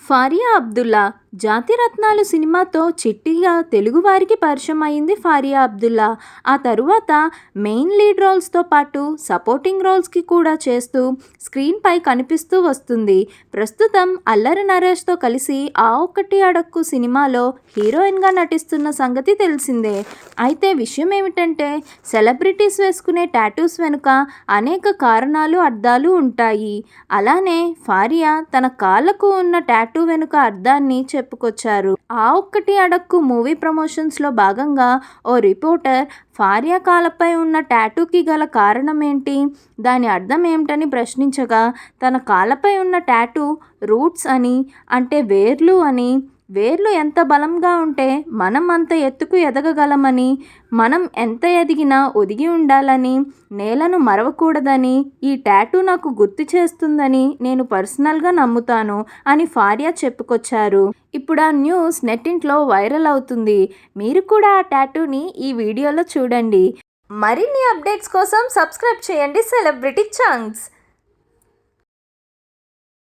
ఫారియా అబ్దుల్లా జాతిరత్నాలు సినిమాతో చిట్టిగా తెలుగువారికి పరిచయం అయింది ఫారియా అబ్దుల్లా. ఆ తరువాత మెయిన్ లీడ్ రోల్స్తో పాటు సపోర్టింగ్ రోల్స్కి కూడా చేస్తూ స్క్రీన్పై కనిపిస్తూ వస్తుంది. ప్రస్తుతం అల్లరి నరేష్తో కలిసి ఆ ఒక్కటి అడక్కు సినిమాలో హీరోయిన్గా నటిస్తున్న సంగతి తెలిసిందే. అయితే విషయం ఏమిటంటే సెలబ్రిటీస్ వేసుకునే టాటూస్ వెనుక అనేక కారణాలు అర్థాలు ఉంటాయి. అలానే ఫారియా తన కాళ్ళకు ఉన్న టాటూ వెనుక అర్థాన్ని చెప్పుకొచ్చారు. ఆ ఒక్కటి అడక్కు మూవీ ప్రమోషన్స్లో భాగంగా ఓ రిపోర్టర్ ఫారియా కాళ్ళపై ఉన్న టాటూకి గల కారణం ఏంటి, దాని అర్థం ఏమిటని ప్రశ్నించగా తన కాళ్ళపై ఉన్న టాటూ రూట్స్ అని, అంటే వేర్లు అని, వేర్లు ఎంత బలంగా ఉంటే మనం అంత ఎత్తుకు ఎదగగలమని, మనం ఎంత ఎదిగినా ఒదిగి ఉండాలని, నేలను మరవకూడదని ఈ టాటూ నాకు గుర్తు చేస్తుందని నేను పర్సనల్గా నమ్ముతాను అని ఫారియా చెప్పుకొచ్చారు. ఇప్పుడు ఆ న్యూస్ నెట్టింట్లో వైరల్ అవుతుంది. మీరు కూడా ఆ టాటూని ఈ వీడియోలో చూడండి. మరిన్ని అప్డేట్స్ కోసం సబ్స్క్రైబ్ చేయండి సెలబ్రిటీ చంక్స్.